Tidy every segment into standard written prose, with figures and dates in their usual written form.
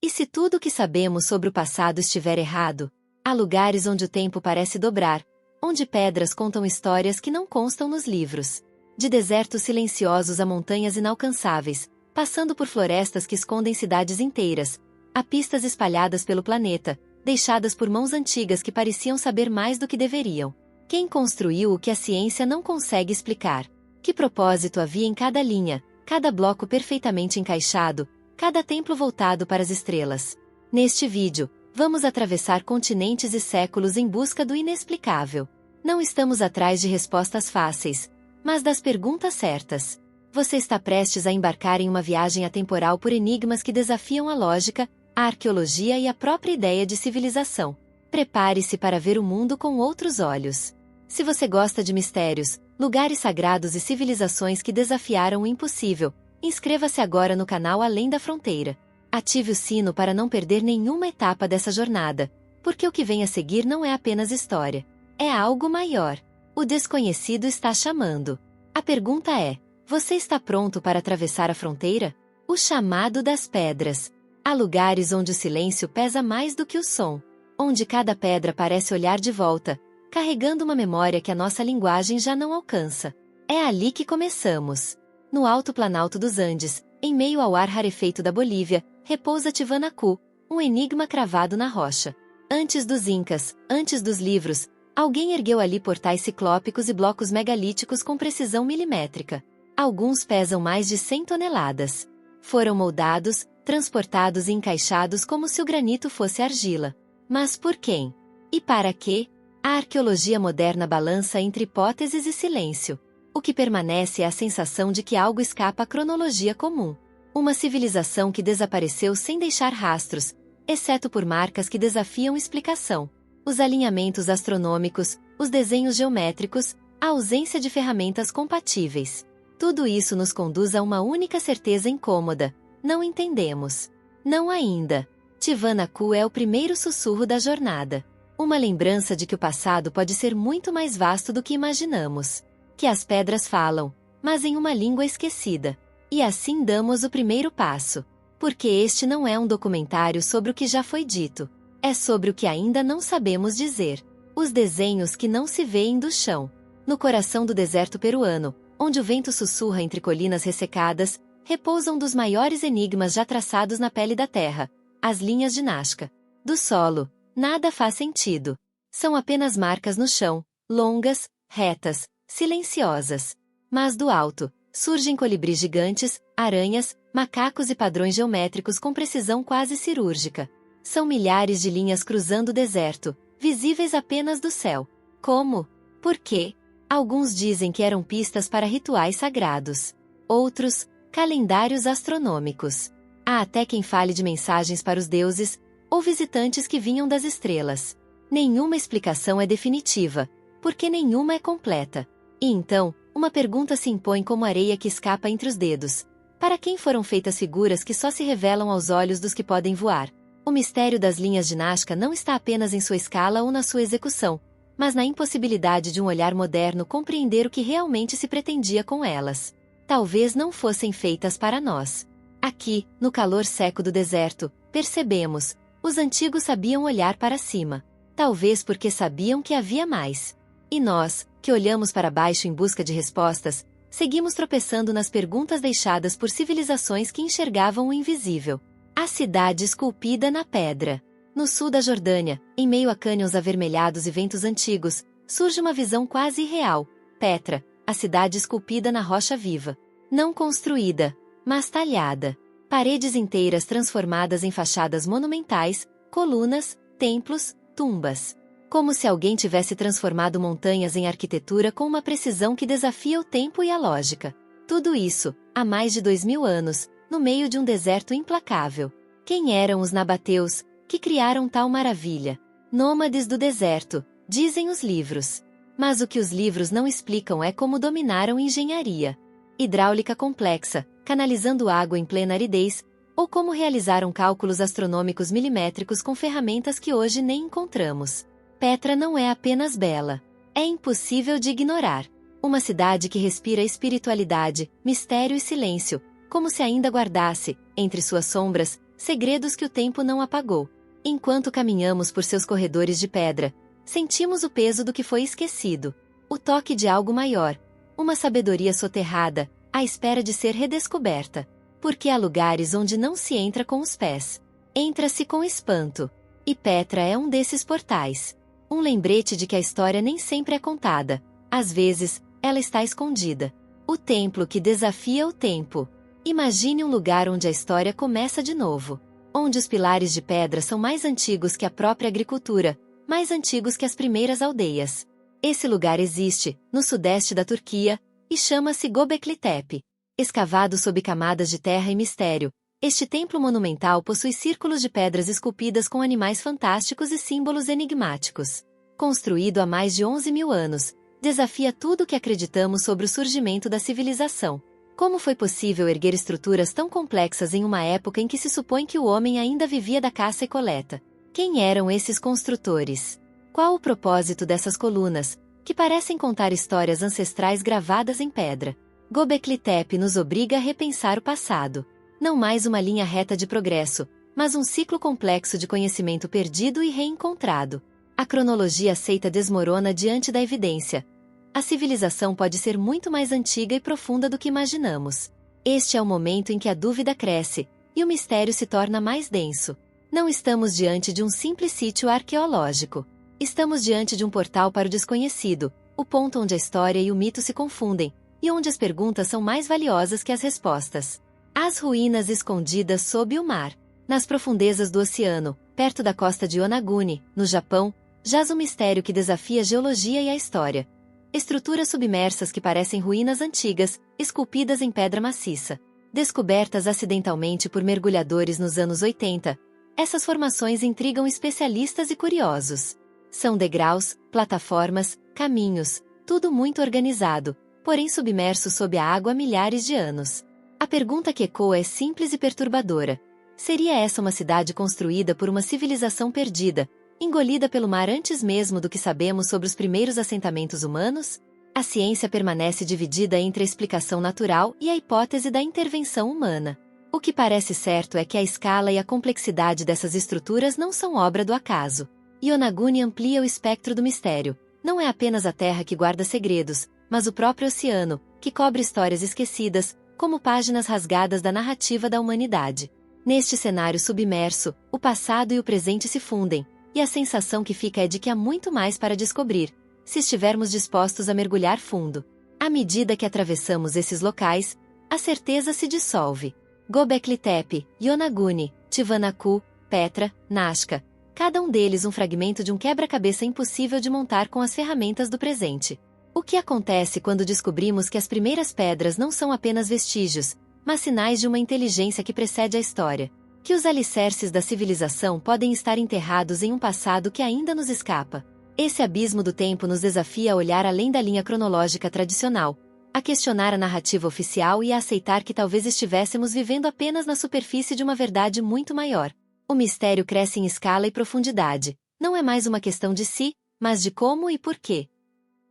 E se tudo o que sabemos sobre o passado estiver errado? Há lugares onde o tempo parece dobrar, onde pedras contam histórias que não constam nos livros. De desertos silenciosos a montanhas inalcançáveis, passando por florestas que escondem cidades inteiras, há pistas espalhadas pelo planeta, deixadas por mãos antigas que pareciam saber mais do que deveriam. Quem construiu o que a ciência não consegue explicar? Que propósito havia em cada linha, cada bloco perfeitamente encaixado, cada templo voltado para as estrelas? Neste vídeo, vamos atravessar continentes e séculos em busca do inexplicável. Não estamos atrás de respostas fáceis, mas das perguntas certas. Você está prestes a embarcar em uma viagem atemporal por enigmas que desafiam a lógica, a arqueologia e a própria ideia de civilização. Prepare-se para ver o mundo com outros olhos. Se você gosta de mistérios, lugares sagrados e civilizações que desafiaram o impossível, inscreva-se agora no canal Além da Fronteira. Ative o sino para não perder nenhuma etapa dessa jornada, porque o que vem a seguir não é apenas história. É algo maior. O desconhecido está chamando. A pergunta é: você está pronto para atravessar a fronteira? O chamado das pedras. Há lugares onde o silêncio pesa mais do que o som, onde cada pedra parece olhar de volta, carregando uma memória que a nossa linguagem já não alcança. É ali que começamos. No Alto Planalto dos Andes, em meio ao ar rarefeito da Bolívia, repousa Tiwanaku, um enigma cravado na rocha. Antes dos Incas, antes dos livros, alguém ergueu ali portais ciclópicos e blocos megalíticos com precisão milimétrica. Alguns pesam mais de 100 toneladas. Foram moldados, transportados e encaixados como se o granito fosse argila. Mas por quem? E para quê? A arqueologia moderna balança entre hipóteses e silêncio. O que permanece é a sensação de que algo escapa à cronologia comum. Uma civilização que desapareceu sem deixar rastros, exceto por marcas que desafiam explicação. Os alinhamentos astronômicos, os desenhos geométricos, a ausência de ferramentas compatíveis. Tudo isso nos conduz a uma única certeza incômoda: não entendemos. Não ainda. Tiwanaku é o primeiro sussurro da jornada. Uma lembrança de que o passado pode ser muito mais vasto do que imaginamos. Que as pedras falam, mas em uma língua esquecida. E assim damos o primeiro passo. Porque este não é um documentário sobre o que já foi dito. É sobre o que ainda não sabemos dizer. Os desenhos que não se veem do chão. No coração do deserto peruano, onde o vento sussurra entre colinas ressecadas, repousa um dos maiores enigmas já traçados na pele da terra: as linhas de Nazca. Do solo, nada faz sentido. São apenas marcas no chão, longas, retas, silenciosas. Mas do alto, surgem colibris gigantes, aranhas, macacos e padrões geométricos com precisão quase cirúrgica. São milhares de linhas cruzando o deserto, visíveis apenas do céu. Como? Por quê? Alguns dizem que eram pistas para rituais sagrados. Outros, calendários astronômicos. Há até quem fale de mensagens para os deuses, ou visitantes que vinham das estrelas. Nenhuma explicação é definitiva, porque nenhuma é completa. E então, uma pergunta se impõe como areia que escapa entre os dedos. Para quem foram feitas figuras que só se revelam aos olhos dos que podem voar? O mistério das linhas de Nazca não está apenas em sua escala ou na sua execução, mas na impossibilidade de um olhar moderno compreender o que realmente se pretendia com elas. Talvez não fossem feitas para nós. Aqui, no calor seco do deserto, percebemos: os antigos sabiam olhar para cima. Talvez porque sabiam que havia mais. E nós, que olhamos para baixo em busca de respostas, seguimos tropeçando nas perguntas deixadas por civilizações que enxergavam o invisível. A cidade esculpida na pedra. No sul da Jordânia, em meio a cânions avermelhados e ventos antigos, surge uma visão quase irreal: Petra, a cidade esculpida na rocha viva. Não construída, mas talhada. Paredes inteiras transformadas em fachadas monumentais, colunas, templos, tumbas. Como se alguém tivesse transformado montanhas em arquitetura com uma precisão que desafia o tempo e a lógica. Tudo isso, há mais de 2000 anos, no meio de um deserto implacável. Quem eram os nabateus, que criaram tal maravilha? Nômades do deserto, dizem os livros. Mas o que os livros não explicam é como dominaram engenharia hidráulica complexa, canalizando água em plena aridez, ou como realizaram cálculos astronômicos milimétricos com ferramentas que hoje nem encontramos. Petra não é apenas bela. É impossível de ignorar. Uma cidade que respira espiritualidade, mistério e silêncio, como se ainda guardasse, entre suas sombras, segredos que o tempo não apagou. Enquanto caminhamos por seus corredores de pedra, sentimos o peso do que foi esquecido, o toque de algo maior, uma sabedoria soterrada, à espera de ser redescoberta. Porque há lugares onde não se entra com os pés. Entra-se com espanto. E Petra é um desses portais. Um lembrete de que a história nem sempre é contada. Às vezes, ela está escondida. O templo que desafia o tempo. Imagine um lugar onde a história começa de novo. Onde os pilares de pedra são mais antigos que a própria agricultura, mais antigos que as primeiras aldeias. Esse lugar existe, no sudeste da Turquia, e chama-se Göbekli Tepe. Escavado sob camadas de terra e mistério, este templo monumental possui círculos de pedras esculpidas com animais fantásticos e símbolos enigmáticos. Construído há mais de 11.000 anos, desafia tudo o que acreditamos sobre o surgimento da civilização. Como foi possível erguer estruturas tão complexas em uma época em que se supõe que o homem ainda vivia da caça e coleta? Quem eram esses construtores? Qual o propósito dessas colunas, que parecem contar histórias ancestrais gravadas em pedra? Göbekli Tepe nos obriga a repensar o passado. Não mais uma linha reta de progresso, mas um ciclo complexo de conhecimento perdido e reencontrado. A cronologia aceita desmorona diante da evidência. A civilização pode ser muito mais antiga e profunda do que imaginamos. Este é o momento em que a dúvida cresce, e o mistério se torna mais denso. Não estamos diante de um simples sítio arqueológico. Estamos diante de um portal para o desconhecido, o ponto onde a história e o mito se confundem, e onde as perguntas são mais valiosas que as respostas. As ruínas escondidas sob o mar. Nas profundezas do oceano, perto da costa de Yonaguni, no Japão, jaz um mistério que desafia a geologia e a história. Estruturas submersas que parecem ruínas antigas, esculpidas em pedra maciça. Descobertas acidentalmente por mergulhadores nos anos 80, essas formações intrigam especialistas e curiosos. São degraus, plataformas, caminhos, tudo muito organizado, porém submerso sob a água há milhares de anos. A pergunta que ecoa é simples e perturbadora. Seria essa uma cidade construída por uma civilização perdida, engolida pelo mar antes mesmo do que sabemos sobre os primeiros assentamentos humanos? A ciência permanece dividida entre a explicação natural e a hipótese da intervenção humana. O que parece certo é que a escala e a complexidade dessas estruturas não são obra do acaso. Yonaguni amplia o espectro do mistério. Não é apenas a Terra que guarda segredos, mas o próprio oceano, que cobre histórias esquecidas, como páginas rasgadas da narrativa da humanidade. Neste cenário submerso, o passado e o presente se fundem, e a sensação que fica é de que há muito mais para descobrir, se estivermos dispostos a mergulhar fundo. À medida que atravessamos esses locais, a certeza se dissolve. Göbekli Tepe, Yonaguni, Tiwanaku, Petra, Nazca, cada um deles um fragmento de um quebra-cabeça impossível de montar com as ferramentas do presente. O que acontece quando descobrimos que as primeiras pedras não são apenas vestígios, mas sinais de uma inteligência que precede a história? Que os alicerces da civilização podem estar enterrados em um passado que ainda nos escapa? Esse abismo do tempo nos desafia a olhar além da linha cronológica tradicional, a questionar a narrativa oficial e a aceitar que talvez estivéssemos vivendo apenas na superfície de uma verdade muito maior. O mistério cresce em escala e profundidade. Não é mais uma questão de se, mas de como e por quê.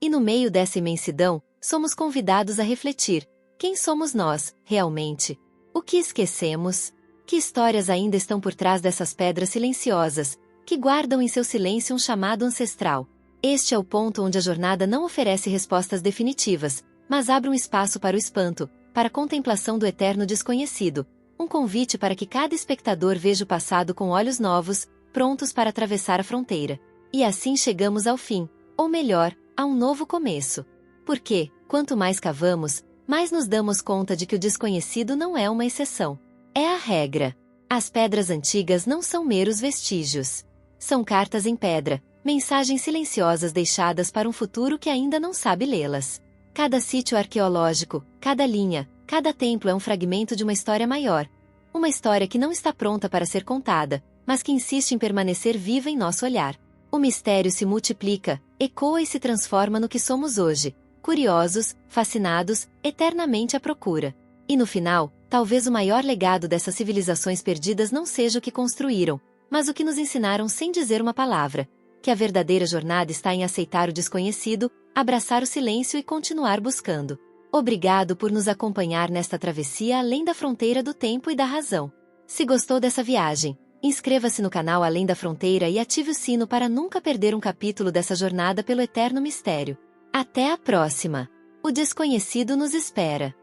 E no meio dessa imensidão, somos convidados a refletir. Quem somos nós, realmente? O que esquecemos? Que histórias ainda estão por trás dessas pedras silenciosas, que guardam em seu silêncio um chamado ancestral? Este é o ponto onde a jornada não oferece respostas definitivas, mas abre um espaço para o espanto, para a contemplação do eterno desconhecido, um convite para que cada espectador veja o passado com olhos novos, prontos para atravessar a fronteira. E assim chegamos ao fim, ou melhor, a um novo começo. Porque, quanto mais cavamos, mais nos damos conta de que o desconhecido não é uma exceção. É a regra. As pedras antigas não são meros vestígios. São cartas em pedra, mensagens silenciosas deixadas para um futuro que ainda não sabe lê-las. Cada sítio arqueológico, cada linha, cada templo é um fragmento de uma história maior. Uma história que não está pronta para ser contada, mas que insiste em permanecer viva em nosso olhar. O mistério se multiplica, ecoa e se transforma no que somos hoje, curiosos, fascinados, eternamente à procura. E no final, talvez o maior legado dessas civilizações perdidas não seja o que construíram, mas o que nos ensinaram sem dizer uma palavra, que a verdadeira jornada está em aceitar o desconhecido, abraçar o silêncio e continuar buscando. Obrigado por nos acompanhar nesta travessia além da fronteira do tempo e da razão. Se gostou dessa viagem, inscreva-se no canal Além da Fronteira e ative o sino para nunca perder um capítulo dessa jornada pelo eterno mistério. Até a próxima! O desconhecido nos espera.